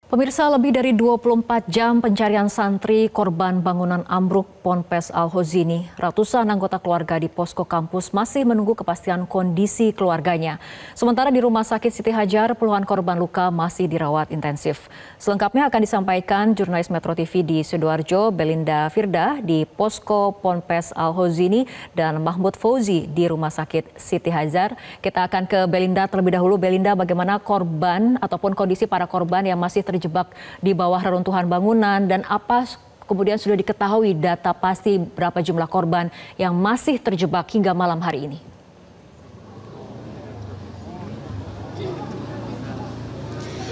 Pemirsa, lebih dari 24 jam pencarian santri korban bangunan ambruk Ponpes Al-Hozini. Ratusan anggota keluarga di posko kampus masih menunggu kepastian kondisi keluarganya. Sementara di Rumah Sakit Siti Hajar, puluhan korban luka masih dirawat intensif. Selengkapnya akan disampaikan jurnalis Metro TV di Sidoarjo, Belinda Firda di posko Ponpes Al-Hozini dan Mahmud Fauzi di Rumah Sakit Siti Hajar. Kita akan ke Belinda terlebih dahulu. Belinda, bagaimana korban ataupun kondisi para korban yang masih terjebak di bawah reruntuhan bangunan dan apa kemudian sudah diketahui data pasti berapa jumlah korban yang masih terjebak hingga malam hari ini?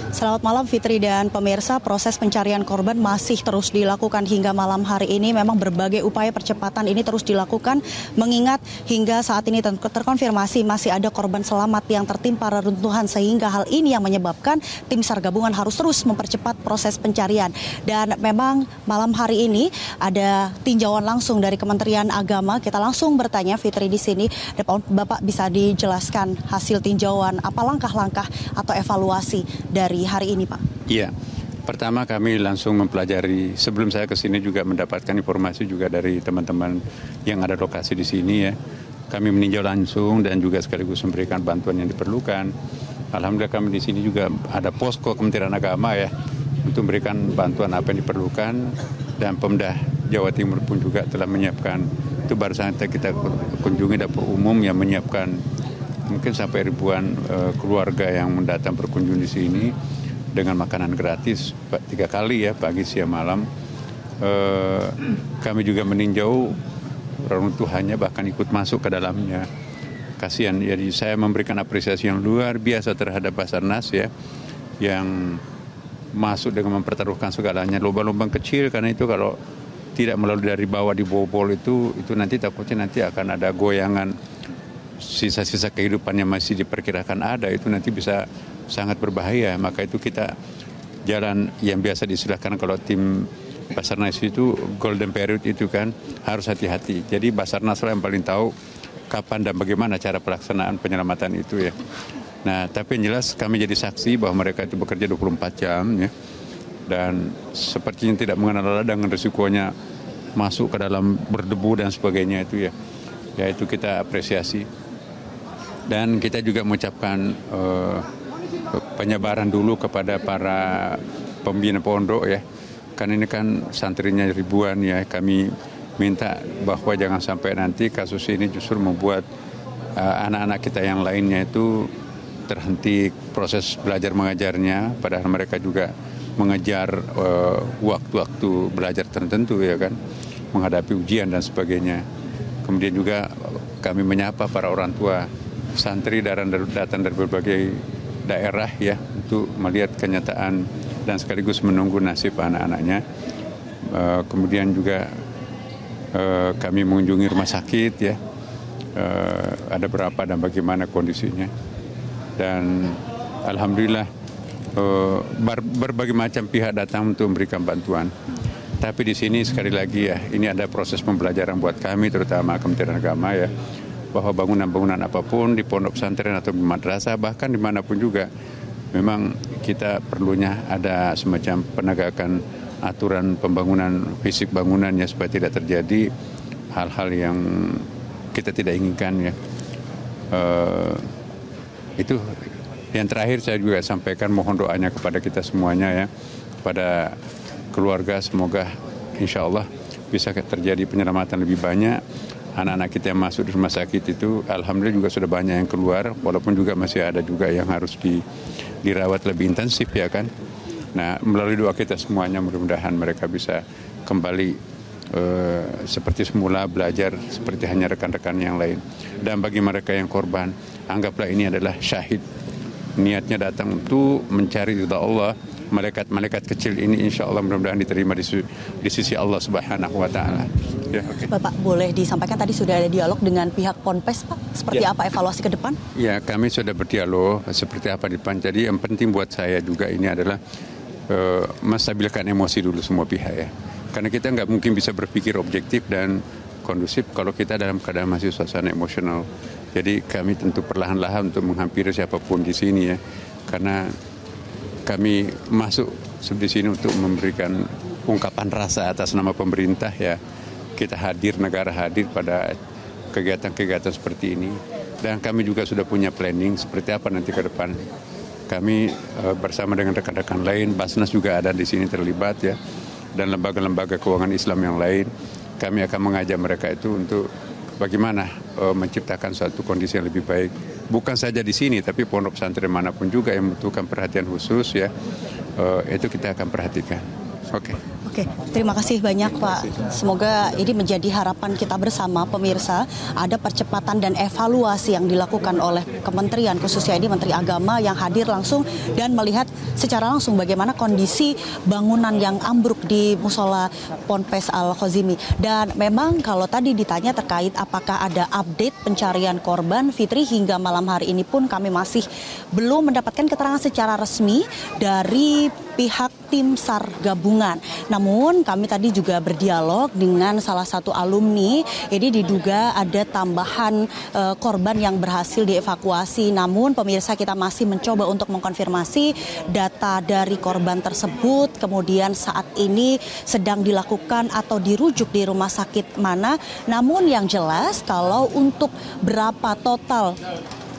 Selamat malam Fitri dan pemirsa, proses pencarian korban masih terus dilakukan hingga malam hari ini. Memang berbagai upaya percepatan ini terus dilakukan mengingat hingga saat ini terkonfirmasi masih ada korban selamat yang tertimpa reruntuhan, sehingga hal ini yang menyebabkan tim SAR gabungan harus terus mempercepat proses pencarian. Dan memang malam hari ini ada tinjauan langsung dari Kementerian Agama. Kita langsung bertanya Fitri di sini, Bapak bisa dijelaskan hasil tinjauan, apa langkah-langkah atau evaluasi dari hari ini, Pak? Iya, pertama kami langsung mempelajari, sebelum saya ke sini juga mendapatkan informasi juga dari teman-teman yang ada lokasi di sini ya. Kami meninjau langsung dan juga sekaligus memberikan bantuan yang diperlukan. Alhamdulillah kami di sini juga ada posko Kementerian Agama ya, untuk memberikan bantuan apa yang diperlukan, dan Pemda Jawa Timur pun juga telah menyiapkan, itu baru saja kita kunjungi dapur umum yang menyiapkan mungkin sampai ribuan keluarga yang mendatang berkunjung di sini dengan makanan gratis 3 kali ya, pagi, siang, malam. Kami juga meninjau reruntuhannya, bahkan ikut masuk ke dalamnya. Kasihan, jadi saya memberikan apresiasi yang luar biasa terhadap Basarnas ya, yang masuk dengan mempertaruhkan segalanya, lubang-lubang kecil, karena itu kalau tidak melalui dari bawah dibobol itu nanti takutnya nanti akan ada goyangan, sisa-sisa kehidupan yang masih diperkirakan ada, itu nanti bisa sangat berbahaya. Maka itu kita jalan yang biasa disilahkan kalau tim Basarnas itu golden period itu kan harus hati-hati. Jadi Basarnas lah yang paling tahu kapan dan bagaimana cara pelaksanaan penyelamatan itu ya. Nah, tapi yang jelas kami jadi saksi bahwa mereka itu bekerja 24 jam ya. Dan sepertinya tidak mengenal lelah dengan risikonya masuk ke dalam berdebu dan sebagainya itu ya. Ya itu kita apresiasi. Dan kita juga mengucapkan penyebaran dulu kepada para pembina pondok ya. Kan ini kan santrinya ribuan ya. Kami minta bahwa jangan sampai nanti kasus ini justru membuat anak-anak kita yang lainnya itu terhenti proses belajar mengajarnya, padahal mereka juga mengejar waktu-waktu belajar tertentu ya kan, menghadapi ujian dan sebagainya. Kemudian juga kami menyapa para orang tua santri datang dari berbagai daerah ya, untuk melihat kenyataan dan sekaligus menunggu nasib anak-anaknya. Kemudian juga kami mengunjungi rumah sakit ya, ada berapa dan bagaimana kondisinya. Dan alhamdulillah berbagai macam pihak datang untuk memberikan bantuan. Tapi di sini sekali lagi ya, ini ada proses pembelajaran buat kami, terutama Kementerian Agama ya, bahwa bangunan-bangunan apapun di pondok pesantren atau di madrasah, bahkan dimanapun juga, memang kita perlunya ada semacam penegakan aturan pembangunan, fisik bangunannya, supaya tidak terjadi hal-hal yang kita tidak inginkan ya. Itu yang terakhir saya juga sampaikan, mohon doanya kepada kita semuanya ya, kepada keluarga, semoga insya Allah bisa terjadi penyelamatan lebih banyak. Anak-anak kita yang masuk di rumah sakit itu alhamdulillah juga sudah banyak yang keluar, walaupun juga masih ada juga yang harus dirawat lebih intensif ya kan. Nah, melalui doa kita semuanya mudah-mudahan mereka bisa kembali seperti semula, belajar seperti hanya rekan-rekan yang lain. Dan bagi mereka yang korban, anggaplah ini adalah syahid. Niatnya datang untuk mencari ridha Allah. Malaikat-malaikat kecil ini insya Allah mudah-mudahan diterima di sisi Allah Subhanahu wa Ta'ala. Ya, okay. Bapak, boleh disampaikan tadi sudah ada dialog dengan pihak Ponpes, Pak? Seperti apa evaluasi ke depan? Ya, kami sudah berdialog seperti apa di depan. Jadi yang penting buat saya juga ini adalah menstabilkan emosi dulu semua pihak ya. Karena kita nggak mungkin bisa berpikir objektif dan kondusif kalau kita dalam keadaan masih suasana emosional. Jadi kami tentu perlahan-lahan untuk menghampiri siapapun di sini ya. Karena kami masuk di sini untuk memberikan ungkapan rasa atas nama pemerintah ya. Kita hadir, negara hadir pada kegiatan-kegiatan seperti ini. Dan kami juga sudah punya planning seperti apa nanti ke depan. Kami bersama dengan rekan-rekan lain, Basnas juga ada di sini terlibat ya. Dan lembaga-lembaga keuangan Islam yang lain. Kami akan mengajak mereka itu untuk bagaimana menciptakan suatu kondisi yang lebih baik. Bukan saja di sini, tapi pondok pesantren manapun juga yang membutuhkan perhatian khusus ya, itu kita akan perhatikan. Oke. Oke, terima kasih banyak Pak. Semoga ini menjadi harapan kita bersama pemirsa, ada percepatan dan evaluasi yang dilakukan oleh kementerian, khususnya ini Menteri Agama yang hadir langsung dan melihat secara langsung bagaimana kondisi bangunan yang ambruk di Musola Ponpes Al-Khozini. Dan memang kalau tadi ditanya terkait apakah ada update pencarian korban, Fitri, hingga malam hari ini pun kami masih belum mendapatkan keterangan secara resmi dari pihak tim SAR gabungan. Namun kami tadi juga berdialog dengan salah satu alumni. Ini diduga ada tambahan korban yang berhasil dievakuasi. Namun pemirsa, kita masih mencoba untuk mengkonfirmasi data dari korban tersebut. Kemudian saat ini sedang dilakukan atau dirujuk di rumah sakit mana. Namun yang jelas kalau untuk berapa total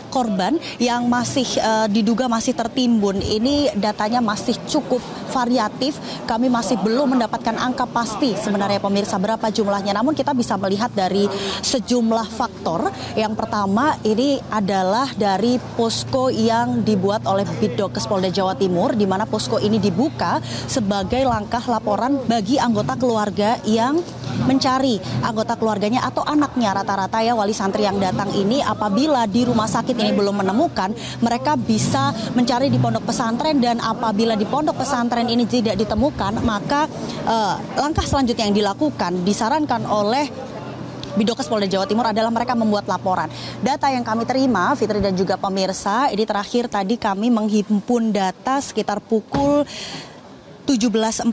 korban yang masih diduga masih tertimbun, ini datanya masih cukup variatif. Kami masih belum mendapatkan angka pasti sebenarnya pemirsa berapa jumlahnya. Namun kita bisa melihat dari sejumlah faktor. Yang pertama ini adalah dari posko yang dibuat oleh Bidokes Polda Jawa Timur, di mana posko ini dibuka sebagai langkah laporan bagi anggota keluarga yang mencari anggota keluarganya atau anaknya. Rata-rata ya wali santri yang datang ini apabila di rumah sakit ini belum menemukan, mereka bisa mencari di pondok pesantren, dan apabila di pondok pesantren ini tidak ditemukan, maka langkah selanjutnya yang dilakukan disarankan oleh Bidokes Polda Jawa Timur adalah mereka membuat laporan. Data yang kami terima, Fitri dan juga pemirsa, ini terakhir tadi kami menghimpun data sekitar pukul 17.40,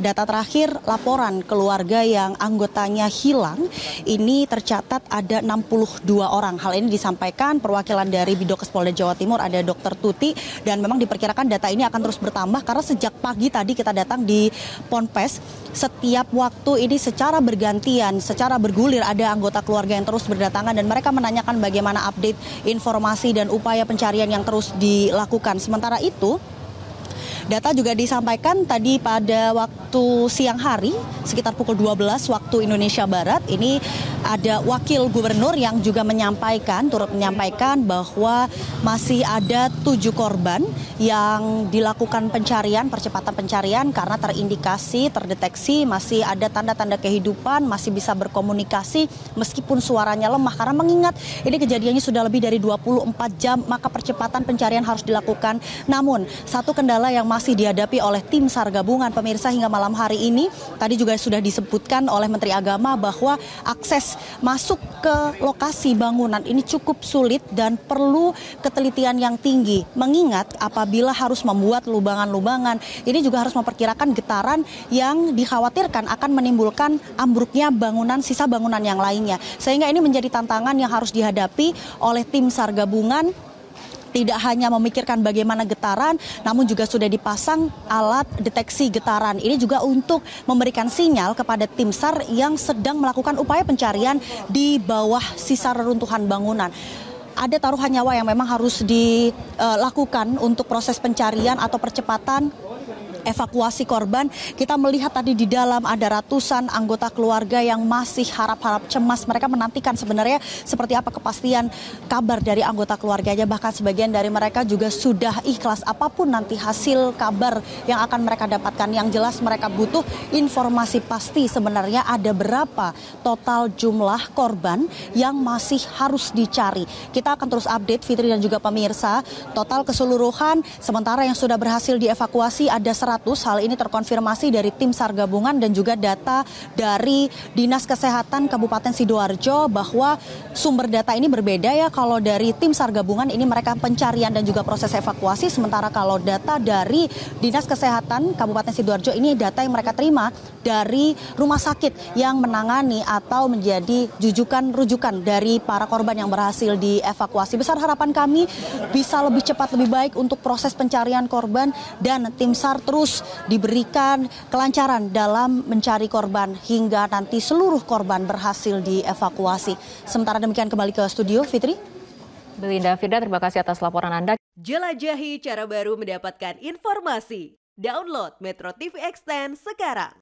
data terakhir laporan keluarga yang anggotanya hilang, ini tercatat ada 62 orang. Hal ini disampaikan perwakilan dari Bidokes Polda Jawa Timur, ada Dr. Tuti, dan memang diperkirakan data ini akan terus bertambah karena sejak pagi tadi kita datang di Ponpes, setiap waktu ini secara bergantian, secara bergulir ada anggota keluarga yang terus berdatangan dan mereka menanyakan bagaimana update informasi dan upaya pencarian yang terus dilakukan. Sementara itu, data juga disampaikan tadi pada waktu siang hari, sekitar pukul 12 waktu Indonesia Barat. Ini ada wakil gubernur yang juga turut menyampaikan bahwa masih ada 7 korban yang dilakukan pencarian, percepatan pencarian karena terdeteksi masih ada tanda-tanda kehidupan, masih bisa berkomunikasi meskipun suaranya lemah. Karena mengingat ini kejadiannya sudah lebih dari 24 jam, maka percepatan pencarian harus dilakukan. Namun, satu kendala yang masih dihadapi oleh tim SAR gabungan, pemirsa, hingga malam hari ini tadi juga sudah disebutkan oleh Menteri Agama bahwa akses masuk ke lokasi bangunan ini cukup sulit dan perlu ketelitian yang tinggi, mengingat apabila harus membuat lubangan-lubangan, ini juga harus memperkirakan getaran yang dikhawatirkan akan menimbulkan ambruknya bangunan, sisa bangunan yang lainnya, sehingga ini menjadi tantangan yang harus dihadapi oleh tim SAR gabungan. Tidak hanya memikirkan bagaimana getaran, namun juga sudah dipasang alat deteksi getaran. Ini juga untuk memberikan sinyal kepada tim SAR yang sedang melakukan upaya pencarian di bawah sisa reruntuhan bangunan. Ada taruhan nyawa yang memang harus dilakukan untuk proses pencarian atau percepatan evakuasi korban. Kita melihat tadi di dalam ada ratusan anggota keluarga yang masih harap-harap cemas. Mereka menantikan sebenarnya seperti apa kepastian kabar dari anggota keluarganya. Bahkan sebagian dari mereka juga sudah ikhlas apapun nanti hasil kabar yang akan mereka dapatkan. Yang jelas mereka butuh informasi pasti sebenarnya ada berapa total jumlah korban yang masih harus dicari. Kita akan terus update, Fitri dan juga pemirsa. Total keseluruhan sementara yang sudah berhasil dievakuasi ada 100. Hal ini terkonfirmasi dari tim SAR gabungan dan juga data dari Dinas Kesehatan Kabupaten Sidoarjo bahwa sumber data ini berbeda ya. Kalau dari tim SAR gabungan ini mereka pencarian dan juga proses evakuasi, sementara kalau data dari Dinas Kesehatan Kabupaten Sidoarjo ini data yang mereka terima dari rumah sakit yang menangani atau menjadi rujukan dari para korban yang berhasil dievakuasi. Besar harapan kami bisa lebih cepat lebih baik untuk proses pencarian korban dan tim SAR terus terus diberikan kelancaran dalam mencari korban hingga nanti seluruh korban berhasil dievakuasi. Sementara demikian kembali ke studio, Fitri. Belinda Firda, terima kasih atas laporan Anda. Jelajahi cara baru mendapatkan informasi. Download Metro TV Extend sekarang.